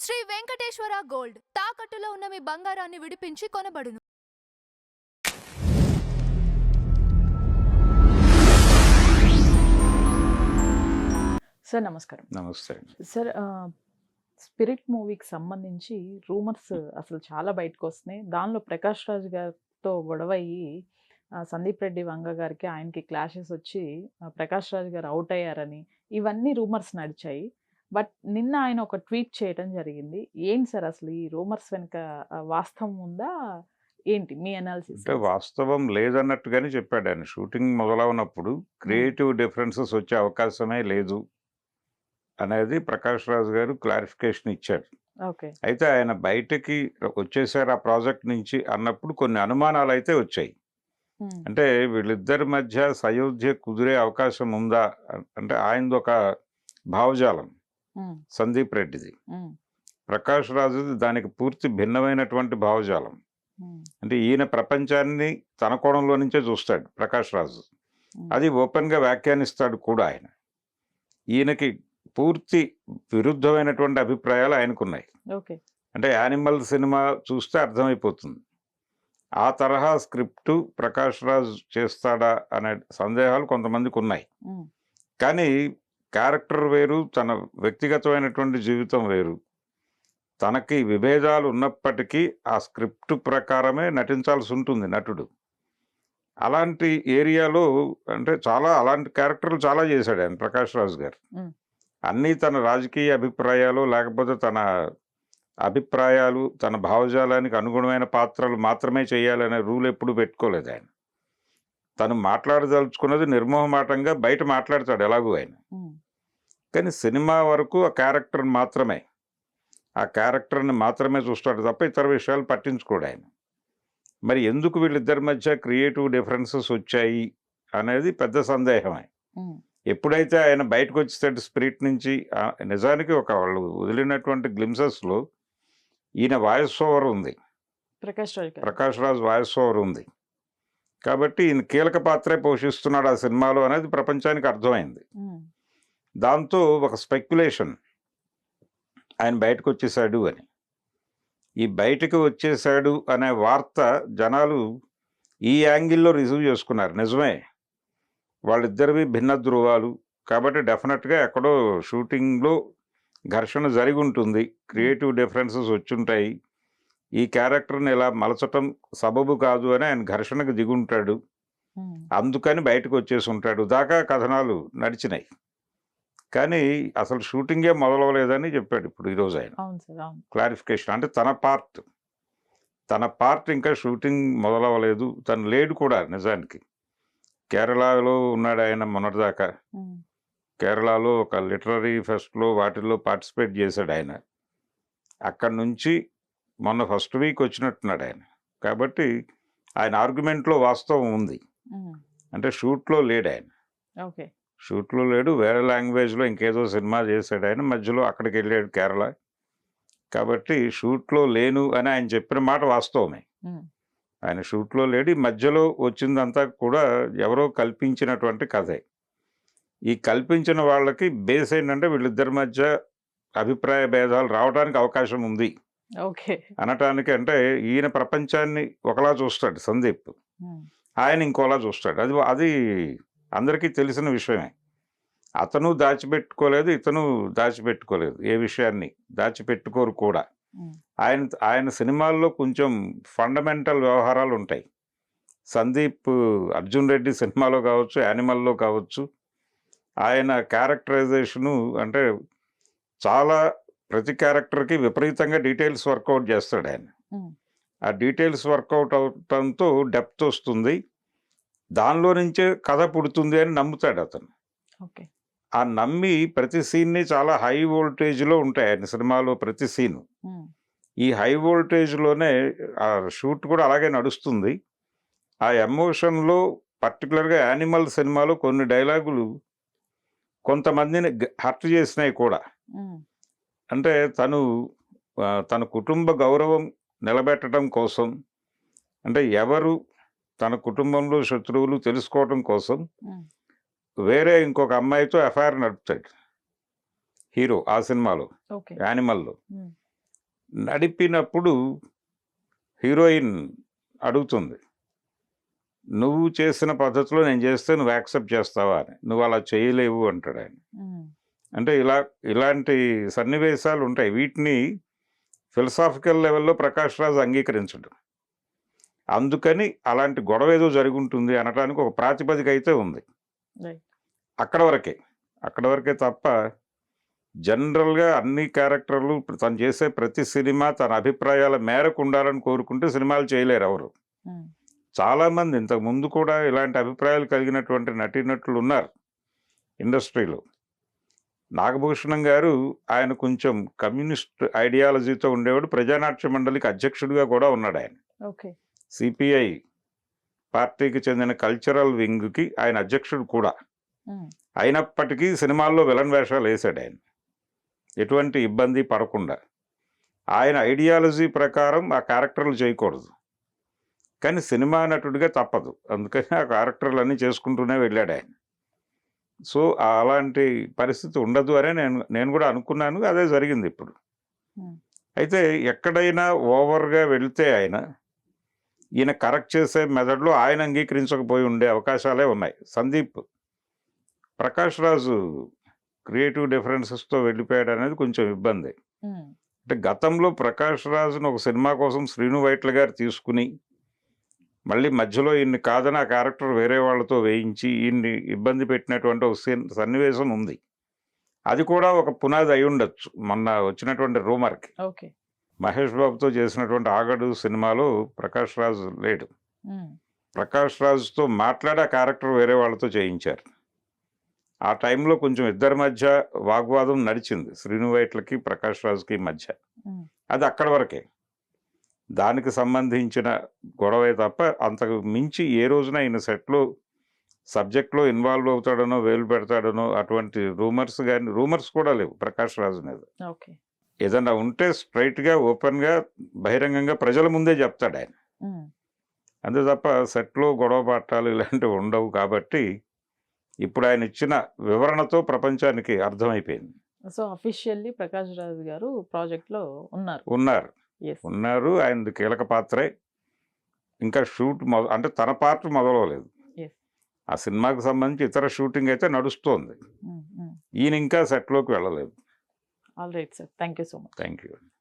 Shri Venkateswara gold తాకట్టులో ఉన్న మీ బంగారాన్ని విడిపించి కొనబడును. సార్ నమస్కారం. నమస్తే. సార్ స్పిరిట్ మూవీకి సంబంధించి రూమర్స్ అసలు చాలా బయటకొస్తున్నాయి. దానిలో ప్రకాష్ రాజ్ గారితో గొడవ అయ్యి సందీప్ రెడ్డి వంగ గారికి ఆయనకి క్లాషెస్ వచ్చి ప్రకాష్ రాజ్ గారు అవుట్ అయ్యారని ఇవన్నీ రూమర్స్ నడిచాయి. బట్ నిన్న ఆయన ఒక ట్వీట్ చేయడం జరిగింది. ఏంటి సార్ అసలు ఈ రూమర్స్ వెనుక వాస్తవం ఉందా ఏంటి మీ అనాలిసిస్? అంటే వాస్తవం లేదన్నట్టుగానే చెప్పాడు ఆయన. షూటింగ్ మొదలవునప్పుడు క్రియేటివ్ డిఫరెన్సెస్ వచ్చే అవకాశమే లేదు అనేది ప్రకాష్ రాజ్ గారు క్లారిఫికేషన్ ఇచ్చారు. ఓకే. అయితే ఆయన బయటకి వచ్చేసారు ఆ ప్రాజెక్ట్ నుంచి అన్నప్పుడు కొన్ని అనుమానాలు అయితే వచ్చాయి. అంటే వీళ్ళిద్దరి మధ్య సయోధ్య కుదిరే అవకాశం ఉందా అంటే ఆయనది ఒక భావజాలం, సందీప్ రెడ్డిది. ప్రకాష్ రాజుది దానికి పూర్తి భిన్నమైనటువంటి భావజాలం. అంటే ఈయన ప్రపంచాన్ని తన కోణంలో నుంచే చూస్తాడు ప్రకాష్ రాజు. అది ఓపెన్గా వ్యాఖ్యానిస్తాడు కూడా ఆయన. ఈయనకి పూర్తి విరుద్ధమైనటువంటి అభిప్రాయాలు ఆయనకున్నాయి. అంటే యానిమల్ సినిమా చూస్తే అర్థమైపోతుంది. ఆ తరహా స్క్రిప్టు ప్రకాష్ రాజ్ చేస్తాడా అనే సందేహాలు కొంతమందికి ఉన్నాయి. కానీ క్యారెక్టర్ వేరు, తన వ్యక్తిగతమైనటువంటి జీవితం వేరు. తనకి విభేదాలు ఉన్నప్పటికీ ఆ స్క్రిప్ట్ ప్రకారమే నటించాల్సి ఉంటుంది నటుడు. అలాంటి ఏరియాలో అంటే అలాంటి క్యారెక్టర్లు చాలా చేశాడు ఆయన ప్రకాష్ రాజ్ గారు. అన్నీ తన రాజకీయ అభిప్రాయాలు లేకపోతే తన అభిప్రాయాలు, తన భావజాలానికి అనుగుణమైన పాత్రలు మాత్రమే చేయాలనే రూల్ ఎప్పుడు పెట్టుకోలేదు ఆయన. తను మాట్లాడదలుచుకున్నది నిర్మోహమాటంగా బయట మాట్లాడతాడు ఎలాగూ ఆయన. కానీ సినిమా వరకు ఆ క్యారెక్టర్ని మాత్రమే చూస్తాడు తప్ప ఇతర విషయాలు పట్టించుకోడు ఆయన. మరి ఎందుకు వీళ్ళిద్దరి మధ్య క్రియేటివ్ డిఫరెన్సెస్ వచ్చాయి అనేది పెద్ద సందేహమే. ఎప్పుడైతే ఆయన బయటకు వచ్చేసరికి స్పిరిట్ నుంచి నిజానికి వాళ్ళు వదిలినటువంటి గ్లిమ్సెస్లో ఈయన వాయిస్ ఓవర్ ఉంది, ప్రకాష్ రాజ్ వాయిస్ ఓవర్ ఉంది. కాబట్టి ఈయన కీలక పాత్రే పోషిస్తున్నాడు ఆ సినిమాలో అనేది ప్రపంచానికి అర్థమైంది. దాంతో ఒక స్పెక్యులేషన్ ఆయన బయటకు వచ్చేసాడు అని. ఈ బయటకు వచ్చేసాడు అనే వార్త జనాలు ఈ యాంగిల్లో రిసీవ్ చేసుకున్నారు. నిజమే, వాళ్ళిద్దరివి భిన్న ధృవాలు కాబట్టి డెఫినెట్గా ఎక్కడో షూటింగ్లో ఘర్షణ జరిగి ఉంటుంది, క్రియేటివ్ డిఫరెన్సెస్ వచ్చుంటాయి, ఈ క్యారెక్టర్ని ఇలా మలచటం సబబు కాదు అని ఆయన ఘర్షణకు దిగుంటాడు, అందుకని బయటకు వచ్చేసి ఉంటాడు దాకా కథనాలు నడిచినాయి. కానీ అసలు షూటింగే మొదలవలేదని చెప్పాడు ఇప్పుడు ఈరోజు ఆయన క్లారిఫికేషన్. అంటే తన పార్ట్ ఇంకా షూటింగ్ మొదలవలేదు, తను లేడు కూడా. నిజానికి కేరళలో ఉన్నాడు ఆయన మొన్నటిదాకా. కేరళలో ఒక లిటరరీ ఫెస్ట్లో వాటిల్లో పార్టిసిపేట్ చేశాడు ఆయన. అక్కడి నుంచి మొన్న ఫస్ట్ వీక్ వచ్చినట్టున్నాడు ఆయన. కాబట్టి ఆయన ఆర్గ్యుమెంట్లో వాస్తవం ఉంది. అంటే షూట్లో లేడు ఆయన, షూట్లో లేడు, వేరే లాంగ్వేజ్లో ఇంకేదో సినిమా చేశాడు ఆయన. మధ్యలో అక్కడికి వెళ్ళాడు కేరళ. కాబట్టి షూట్లో లేను అని ఆయన చెప్పిన మాట వాస్తవమే. ఆయన షూట్లో లేడు. మధ్యలో వచ్చిందంతా కూడా ఎవరో కల్పించినటువంటి కథే. ఈ కల్పించిన వాళ్ళకి బేస్ ఏంటంటే వీళ్ళిద్దరి మధ్య అభిప్రాయ భేదాలు రావడానికి అవకాశం ఉంది అనటానికి. అంటే ఈయన ప్రపంచాన్ని ఒకలా చూస్తాడు సందీప్, ఆయన ఇంకోలా చూస్తాడు. అది అందరికీ తెలిసిన విషయమే. అతను దాచిపెట్టుకోలేదు, ఇతను దాచిపెట్టుకోలేదు, ఏ విషయాన్ని దాచిపెట్టుకోరు కూడా. ఆయన సినిమాల్లో కొంచెం ఫండమెంటల్ వ్యవహారాలు ఉంటాయి. సందీప్ అర్జున్ రెడ్డి సినిమాలో కావచ్చు, యానిమల్లో కావచ్చు, ఆయన క్యారెక్టరైజేషను అంటే ప్రతి క్యారెక్టర్కి విపరీతంగా డీటెయిల్స్ వర్కౌట్ చేస్తాడు ఆయన. ఆ డీటెయిల్స్ వర్కౌట్ అవటంతో డెప్త్ వస్తుంది, దానిలో నుంచే కథ పుడుతుంది అని నమ్ముతాడు అతను. ఆ నమ్మి ప్రతి సీన్ని చాలా హై వోల్టేజ్లో ఉంటాయి ఆయన సినిమాలో ప్రతి సీను. ఈ హై వోల్టేజ్లోనే ఆ షూట్ కూడా అలాగే నడుస్తుంది. ఆ ఎమోషన్లో పర్టికులర్గా యానిమల్ సినిమాలో కొన్ని డైలాగులు కొంతమందిని హర్ట్ చేసినాయి కూడా. అంటే తన కుటుంబ గౌరవం నిలబెట్టడం కోసం, అంటే ఎవరు తన కుటుంబంలో శత్రువులు తెలుసుకోవడం కోసం వేరే ఇంకొక అమ్మాయితో ఎఫ్ఐఆర్ నడుపుతాడు హీరో ఆ సినిమాలో, యానిమల్లో. నడిపినప్పుడు హీరోయిన్ అడుగుతుంది, నువ్వు చేసిన పద్ధతిలో నేను చేస్తే నువ్వు యాక్సెప్ట్ చేస్తావా అని. నువ్వు అలా చేయలేవు అంటాడు ఆయన. అంటే ఇలాంటి సన్నివేశాలు ఉంటాయి. వీటిని ఫిలసాఫికల్ లెవెల్లో ప్రకాష్ రాజ్ అంగీకరించడు. అందుకని అలాంటి గొడవ ఏదో జరుగుంటుంది అనడానికి ఒక ప్రాతిపదిక అయితే ఉంది. Right. అక్కడ వరకే తప్ప జనరల్గా అన్ని క్యారెక్టర్లు తను చేసే ప్రతి సినిమా తన అభిప్రాయాల మేరకు ఉండాలని కోరుకుంటే సినిమాలు చేయలేరు ఎవరు. చాలామంది ఇంతకు ముందు కూడా ఇలాంటి అభిప్రాయాలు కలిగినటువంటి నటీనటులు ఉన్నారు ఇండస్ట్రీలో. నాగభూషణం గారు ఆయన కొంచెం కమ్యూనిస్ట్ ఐడియాలజీతో ఉండేవాడు. ప్రజానాట్య మండలికి అధ్యక్షుడిగా కూడా ఉన్నాడు ఆయన. ఓకే. సిపిఐ పార్టీకి చెందిన కల్చరల్ వింగ్కి ఆయన అధ్యక్షుడు కూడా. అయినప్పటికీ సినిమాల్లో విలన్ వేషాలు వేశాడు ఆయన, ఎటువంటి ఇబ్బంది పడకుండా. ఆయన ఐడియాలజీ ప్రకారం ఆ క్యారెక్టర్లు చేయకూడదు, కానీ సినిమా నటుడిగా తప్పదు. అందుకని ఆ క్యారెక్టర్లు అన్నీ చేసుకుంటూనే వెళ్ళాడు ఆయన. సో అలాంటి పరిస్థితి ఉండదు అనే నేను కూడా అనుకున్నాను. అదే జరిగింది ఇప్పుడు. అయితే ఎక్కడైనా ఓవర్గా వెళితే ఈయన కరెక్ట్ చేసే మెథడ్లో ఆయన అంగీకరించకపోయి ఉండే అవకాశాలే ఉన్నాయి. సందీప్ ప్రకాష్ రాజు క్రియేటివ్ డిఫరెన్సెస్తో వెళ్ళిపోయాడు అనేది కొంచెం ఇబ్బంది. అంటే గతంలో ప్రకాష్ రాజును ఒక సినిమా కోసం శ్రీను వైట్ల గారు తీసుకుని మళ్ళీ మధ్యలో ఈయన్ని కాదని ఆ క్యారెక్టర్ వేరే వాళ్ళతో వేయించి ఈయన్ని ఇబ్బంది పెట్టినటువంటి ఒక సన్నివేశం ఉంది. అది కూడా ఒక పునాది అయి ఉండొచ్చు మొన్న వచ్చినటువంటి రూమర్కి. ఓకే. మహేష్ బాబుతో చేసినటువంటి ఆగడు సినిమాలో ప్రకాష్ రాజ్ లేడు. ప్రకాష్ రాజ్తో మాట్లాడి ఆ క్యారెక్టర్ వేరే వాళ్ళతో చేయించారు. ఆ టైంలో కొంచెం ఇద్దరి మధ్య వాగ్వాదం నడిచింది, శ్రీను వైట్లకి ప్రకాష్ రాజ్కి మధ్య. అది అక్కడి వరకే, దానికి సంబంధించిన గొడవే తప్ప అంతకు మించి ఏ రోజున ఈయన సెట్లో సబ్జెక్ట్లో ఇన్వాల్వ్ అవుతాడనో వేలు పెడతాడనో అటువంటి రూమర్స్ కూడా లేవు ప్రకాష్ రాజు మీద. ఓకే. ఏదన్నా ఉంటే స్ట్రైట్గా ఓపెన్గా బహిరంగంగా ప్రజల ముందే చెప్తాడు ఆయన. అంతే తప్ప సెట్లో గొడవ పట్టాలు ఇలాంటివి ఉండవు. కాబట్టి ఇప్పుడు ఆయన ఇచ్చిన వివరణతో ప్రపంచానికి అర్థమైపోయింది. సో అఫీషియల్లీ ప్రకాష్ రాజ్ గారు ప్రాజెక్ట్లో ఉన్నారు. ఆయనది కీలక పాత్రే. ఇంకా షూట్ అంటే తన పాత్ర మొదలవలేదు. ఆ సినిమాకి సంబంధించి ఇతర షూటింగ్ అయితే నడుస్తోంది. ఈయన ఇంకా సెట్లోకి వెళ్ళలేదు. All right sir, thank you so much. Thank you.